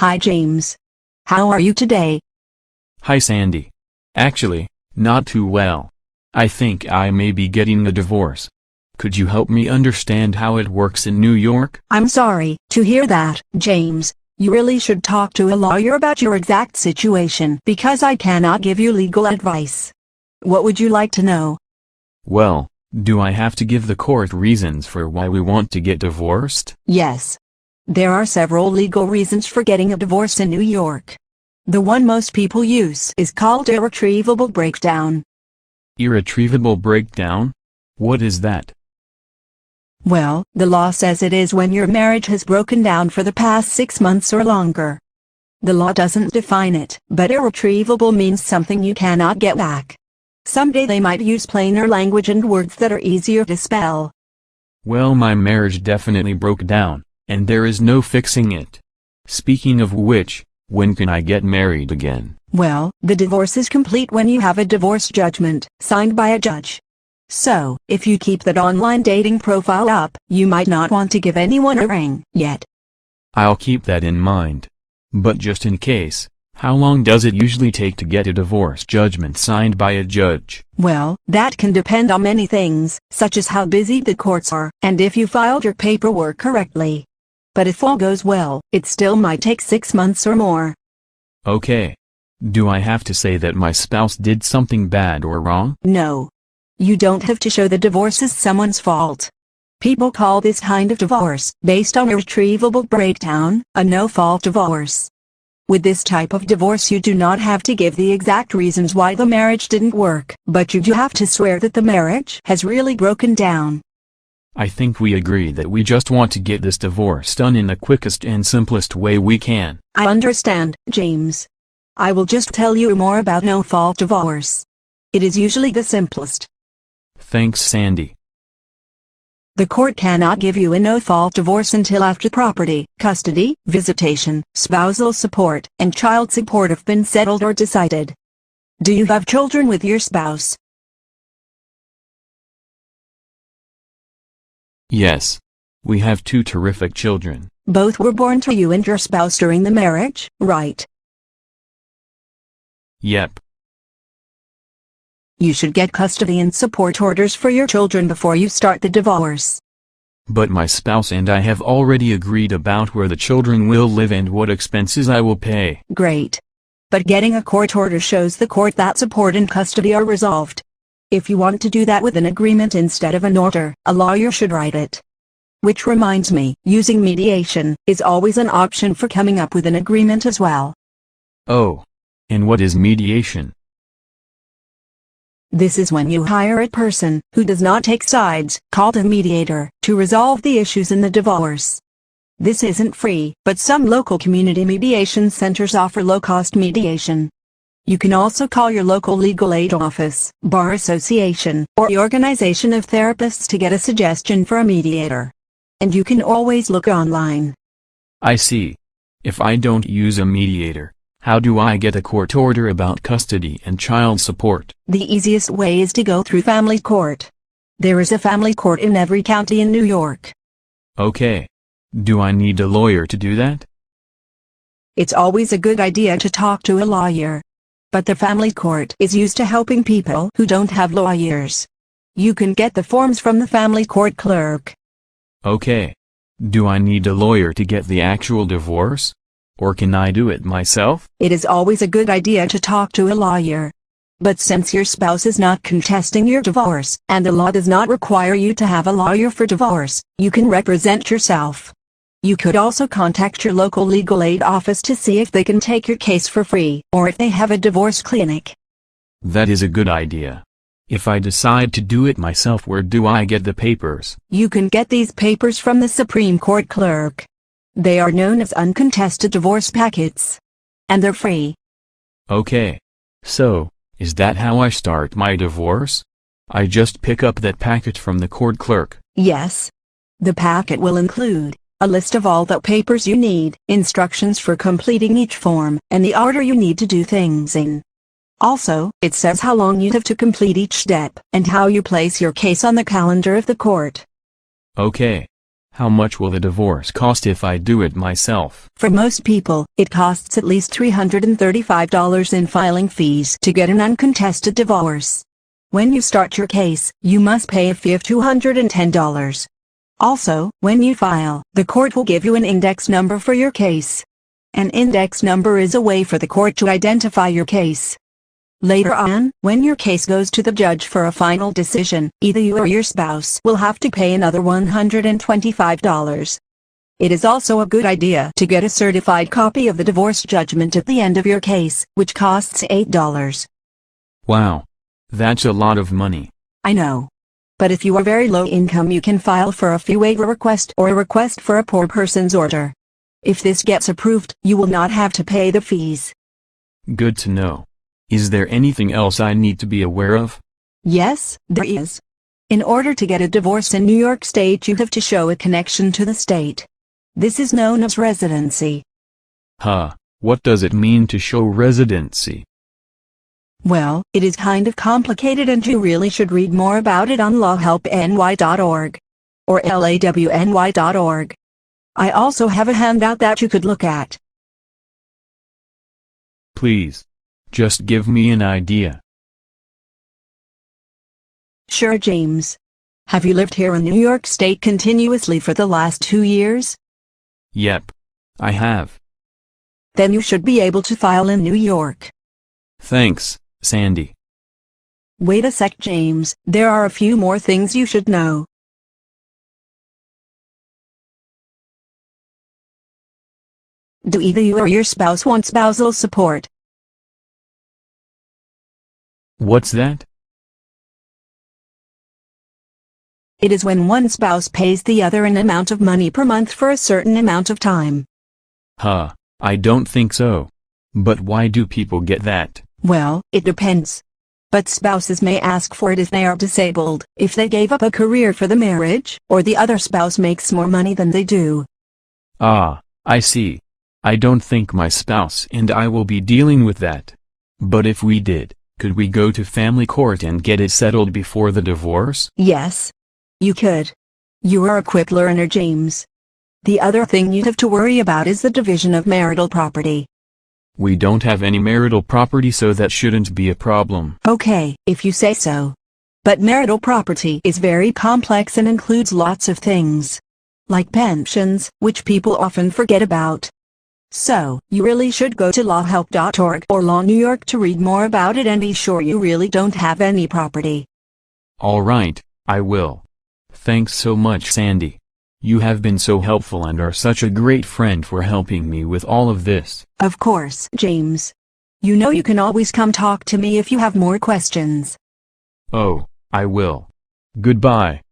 Hi James. How are you today? Hi Sandy. Actually, not too well. I think I may be getting a divorce. Could you help me understand how it works in New York? I'm sorry to hear that, James. You really should talk to a lawyer about your exact situation because I cannot give you legal advice. What would you like to know? Well, do I have to give the court reasons for why we want to get divorced? Yes. There are several legal reasons for getting a divorce in New York. The one most people use is called irretrievable breakdown. Irretrievable breakdown? What is that? Well, the law says it is when your marriage has broken down for the past 6 months or longer. The law doesn't define it, but irretrievable means something you cannot get back. Someday they might use plainer language and words that are easier to spell. Well, my marriage definitely broke down, and there is no fixing it. Speaking of which, when can I get married again? Well, the divorce is complete when you have a divorce judgment, signed by a judge. So, if you keep that online dating profile up, you might not want to give anyone a ring, yet. I'll keep that in mind. But just in case, how long does it usually take to get a divorce judgment signed by a judge? Well, that can depend on many things, such as how busy the courts are, and if you filed your paperwork correctly. But if all goes well, it still might take 6 months or more. Okay. Do I have to say that my spouse did something bad or wrong? No. You don't have to show the divorce is someone's fault. People call this kind of divorce, based on irretrievable breakdown, a no-fault divorce. With this type of divorce you do not have to give the exact reasons why the marriage didn't work, but you do have to swear that the marriage has really broken down. I think we agree that we just want to get this divorce done in the quickest and simplest way we can. I understand, James. I will just tell you more about no-fault divorce. It is usually the simplest. Thanks, Sandy. The court cannot give you a no-fault divorce until after property, custody, visitation, spousal support, and child support have been settled or decided. Do you have children with your spouse? Yes. We have 2 terrific children. Both were born to you and your spouse during the marriage, right? Yep. You should get custody and support orders for your children before you start the divorce. But my spouse and I have already agreed about where the children will live and what expenses I will pay. Great. But getting a court order shows the court that support and custody are resolved. If you want to do that with an agreement instead of an order, a lawyer should write it. Which reminds me, using mediation is always an option for coming up with an agreement as well. Oh. And what is mediation? This is when you hire a person who does not take sides, called a mediator, to resolve the issues in the divorce. This isn't free, but some local community mediation centers offer low-cost mediation. You can also call your local legal aid office, bar association, or the organization of therapists to get a suggestion for a mediator. And you can always look online. I see. If I don't use a mediator, how do I get a court order about custody and child support? The easiest way is to go through family court. There is a family court in every county in New York. Okay. Do I need a lawyer to do that? It's always a good idea to talk to a lawyer. But the family court is used to helping people who don't have lawyers. You can get the forms from the family court clerk. Okay. Do I need a lawyer to get the actual divorce? Or can I do it myself? It is always a good idea to talk to a lawyer. But since your spouse is not contesting your divorce, and the law does not require you to have a lawyer for divorce, you can represent yourself. You could also contact your local legal aid office to see if they can take your case for free, or if they have a divorce clinic. That is a good idea. If I decide to do it myself, where do I get the papers? You can get these papers from the Supreme Court clerk. They are known as uncontested divorce packets. And they're free. Okay. So, is that how I start my divorce? I just pick up that packet from the court clerk? Yes. The packet will include a list of all the papers you need, instructions for completing each form, and the order you need to do things in. Also, it says how long you have to complete each step, and how you place your case on the calendar of the court. Okay. How much will the divorce cost if I do it myself? For most people, it costs at least $335 in filing fees to get an uncontested divorce. When you start your case, you must pay a fee of $210. Also, when you file, the court will give you an index number for your case. An index number is a way for the court to identify your case. Later on, when your case goes to the judge for a final decision, either you or your spouse will have to pay another $125. It is also a good idea to get a certified copy of the divorce judgment at the end of your case, which costs $8. Wow. That's a lot of money. I know. But if you are very low income, you can file for a fee waiver request or a request for a poor person's order. If this gets approved, you will not have to pay the fees. Good to know. Is there anything else I need to be aware of? Yes, there is. In order to get a divorce in New York State, you have to show a connection to the state. This is known as residency. Huh, what does it mean to show residency? Well, it is kind of complicated and you really should read more about it on lawhelpny.org or lawny.org. I also have a handout that you could look at. Please. Just give me an idea. Sure, James. Have you lived here in New York State continuously for the last 2 years? Yep. I have. Then you should be able to file in New York. Thanks, Sandy. Wait a sec, James. There are a few more things you should know. Do either you or your spouse want spousal support? What's that? It is when one spouse pays the other an amount of money per month for a certain amount of time. Huh, I don't think so. But why do people get that? Well, it depends. But spouses may ask for it if they are disabled, if they gave up a career for the marriage, or the other spouse makes more money than they do. Ah, I see. I don't think my spouse and I will be dealing with that. But if we did, could we go to family court and get it settled before the divorce? Yes. You could. You are a quick learner, James. The other thing you'd have to worry about is the division of marital property. We don't have any marital property, so that shouldn't be a problem. Okay, if you say so. But marital property is very complex and includes lots of things. Like pensions, which people often forget about. So, you really should go to lawhelp.org or Law New York to read more about it and be sure you really don't have any property. All right, I will. Thanks so much, Sandy. You have been so helpful and are such a great friend for helping me with all of this. Of course, James. You know you can always come talk to me if you have more questions. Oh, I will. Goodbye.